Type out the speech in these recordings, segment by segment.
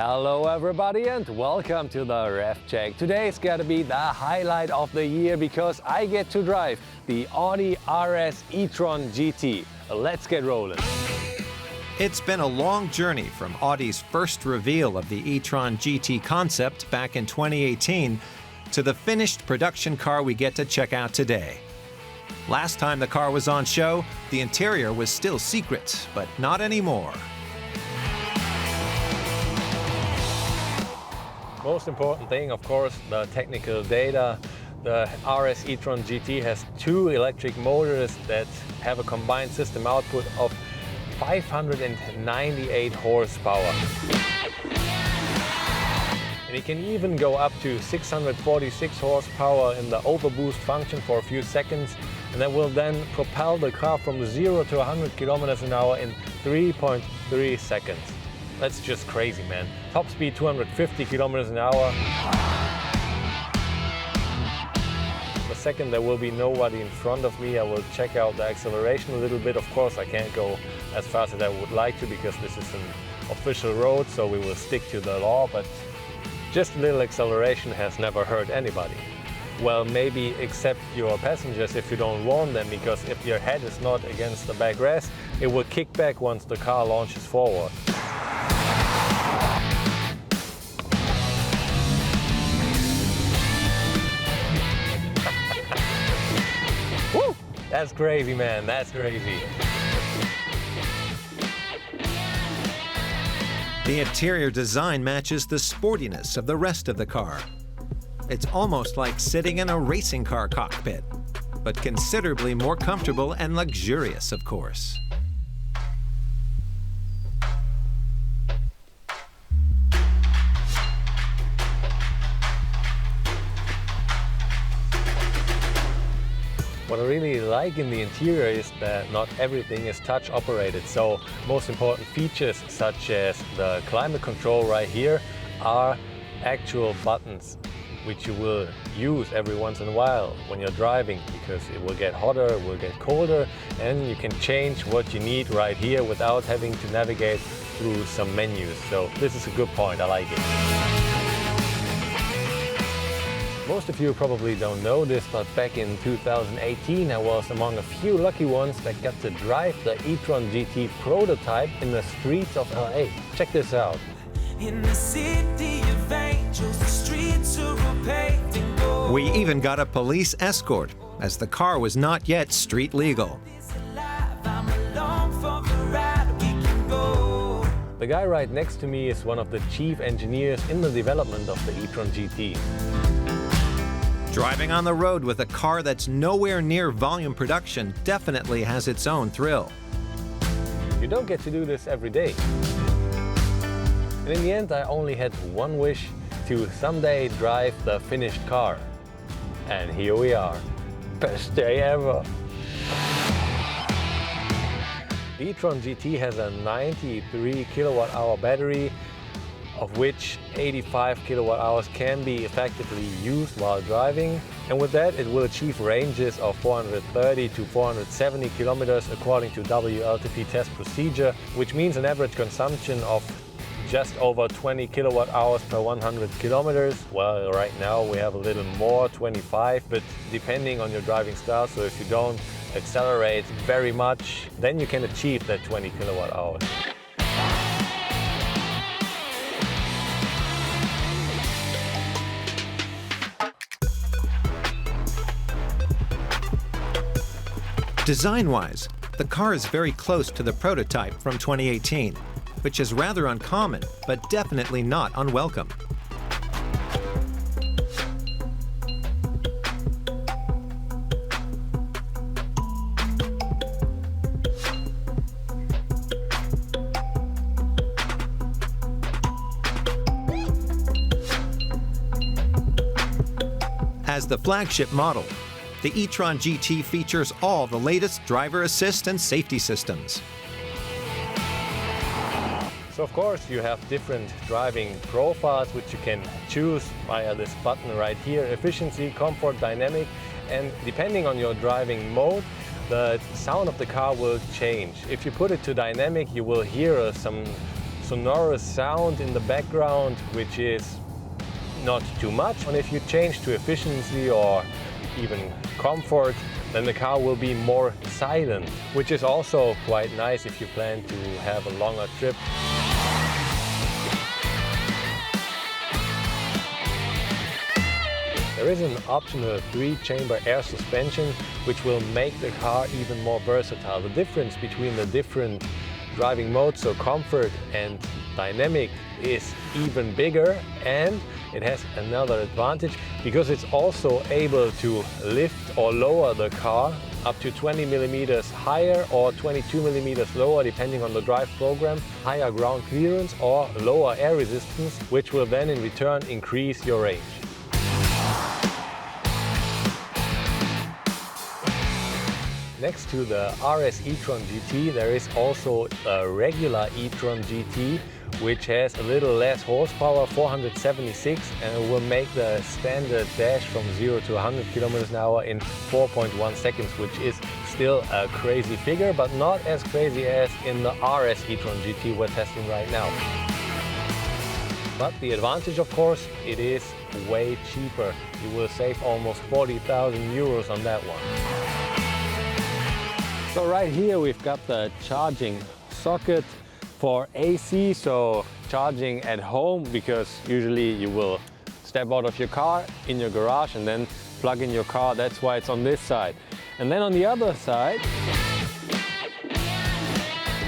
Hello everybody and welcome to the Rev Check. Today's gotta be the highlight of the year because I get to drive the Audi RS e-tron GT. Let's get rolling. It's been a long journey from Audi's first reveal of the e-tron GT concept back in 2018 to the finished production car we get to check out today. Last time the car was on show, the interior was still secret, but not anymore. Most important thing, of course, the technical data. The RS e-tron GT has two electric motors that have a combined system output of 598 horsepower. And it can even go up to 646 horsepower in the overboost function for a few seconds, and that will then propel the car from 0 to 100 kilometers an hour in 3.3 seconds. That's just crazy, man. Top speed 250 kilometers an hour. The second there will be nobody in front of me, I will check out the acceleration a little bit. Of course, I can't go as fast as I would like to because this is an official road, so we will stick to the law, but just a little acceleration has never hurt anybody. Well, maybe except your passengers if you don't warn them, because if your head is not against the backrest, it will kick back once the car launches forward. Woo! That's crazy, man, that's crazy. The interior design matches the sportiness of the rest of the car. It's almost like sitting in a racing car cockpit, but considerably more comfortable and luxurious, of course. What I really like in the interior is that not everything is touch operated. So most important features such as the climate control right here are actual buttons which you will use every once in a while when you're driving, because it will get hotter, it will get colder, and you can change what you need right here without having to navigate through some menus. So this is a good point, I like it. Most of you probably don't know this, but back in 2018 I was among a few lucky ones that got to drive the e-tron GT prototype in the streets of LA. Check this out. In the city of angels, the streets are all paved in gold. We even got a police escort, as the car was not yet street legal. The guy right next to me is one of the chief engineers in the development of the e-tron GT. Driving on the road with a car that's nowhere near volume production definitely has its own thrill. You don't get to do this every day. And in the end, I only had one wish: to someday drive the finished car. And here we are. Best day ever. The e-tron GT has a 93 kilowatt-hour battery, of which 85 kilowatt hours can be effectively used while driving. And with that, it will achieve ranges of 430 to 470 kilometers according to WLTP test procedure, which means an average consumption of just over 20 kilowatt hours per 100 kilometers. Well, right now we have a little more, 25, but depending on your driving style, so if you don't accelerate very much, then you can achieve that 20 kilowatt hours. Design-wise, the car is very close to the prototype from 2018, which is rather uncommon, but definitely not unwelcome. As the flagship model, the e-tron GT features all the latest driver assist and safety systems. So of course you have different driving profiles which you can choose via this button right here: efficiency, comfort, dynamic, and depending on your driving mode, the sound of the car will change. If you put it to dynamic, you will hear some sonorous sound in the background, which is not too much. And if you change to efficiency or even comfort, then the car will be more silent, which is also quite nice if you plan to have a longer trip. There is an optional 3-chamber air suspension, which will make the car even more versatile. The difference between the different driving modes, so comfort and dynamic, is even bigger, and it has another advantage because it's also able to lift or lower the car up to 20 millimeters higher or 22 millimeters lower, depending on the drive program, higher ground clearance or lower air resistance, which will then in return increase your range. Next to the RS e-tron GT, there is also a regular e-tron GT, which has a little less horsepower, 476, and it will make the standard dash from 0 to 100 kilometers an hour in 4.1 seconds, which is still a crazy figure, but not as crazy as in the RS e-tron GT we're testing right now. But the advantage, of course, it is way cheaper. You will save almost 40,000 euros on that one. So right here we've got the charging socket for AC, so charging at home, because usually you will step out of your car in your garage and then plug in your car. That's why it's on this side. And then on the other side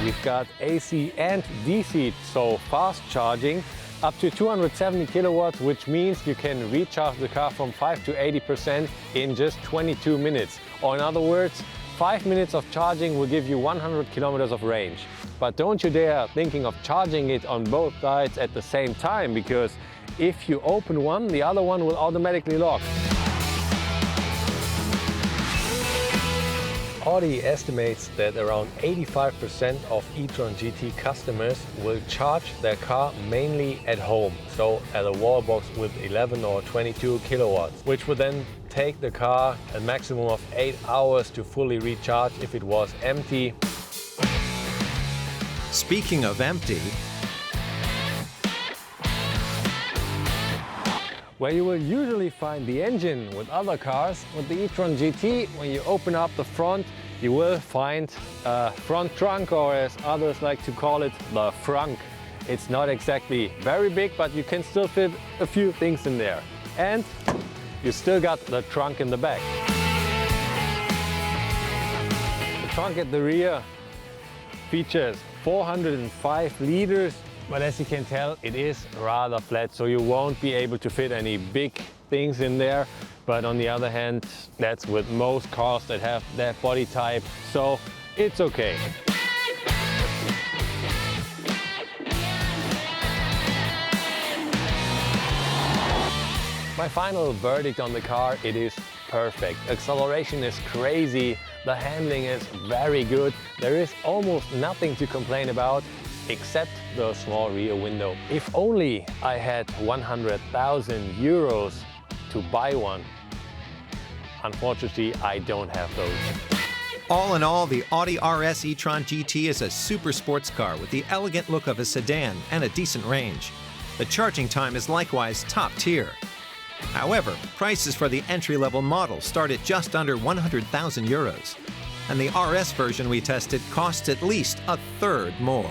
we've got AC and DC, so fast charging up to 270 kilowatts, which means you can recharge the car from 5 to 80% in just 22 minutes. Or in other words, 5 minutes of charging will give you 100 kilometers of range. But don't you dare thinking of charging it on both sides at the same time, because if you open one, the other one will automatically lock. Audi estimates that around 85% of e-tron GT customers will charge their car mainly at home, so at a wall box with 11 or 22 kilowatts, which would then take the car a maximum of 8 hours to fully recharge if it was empty. Speaking of empty, where you will usually find the engine with other cars, with the e-tron GT, when you open up the front, you will find a front trunk, or as others like to call it, the frunk. It's not exactly very big, but you can still fit a few things in there. And you still got the trunk in the back. The trunk at the rear features 405 liters. But as you can tell, it is rather flat, so you won't be able to fit any big things in there. But on the other hand, that's with most cars that have that body type, so it's okay. My final verdict on the car, it is perfect. Acceleration is crazy, the handling is very good, there is almost nothing to complain about, except the small rear window. If only I had 100,000 euros to buy one. Unfortunately, I don't have those. all in all, the Audi RS e-tron GT is a super sports car with the elegant look of a sedan and a decent range. The charging time is likewise top tier. However, prices for the entry-level model start at just under 100,000 euros, and the RS version we tested costs at least a third more.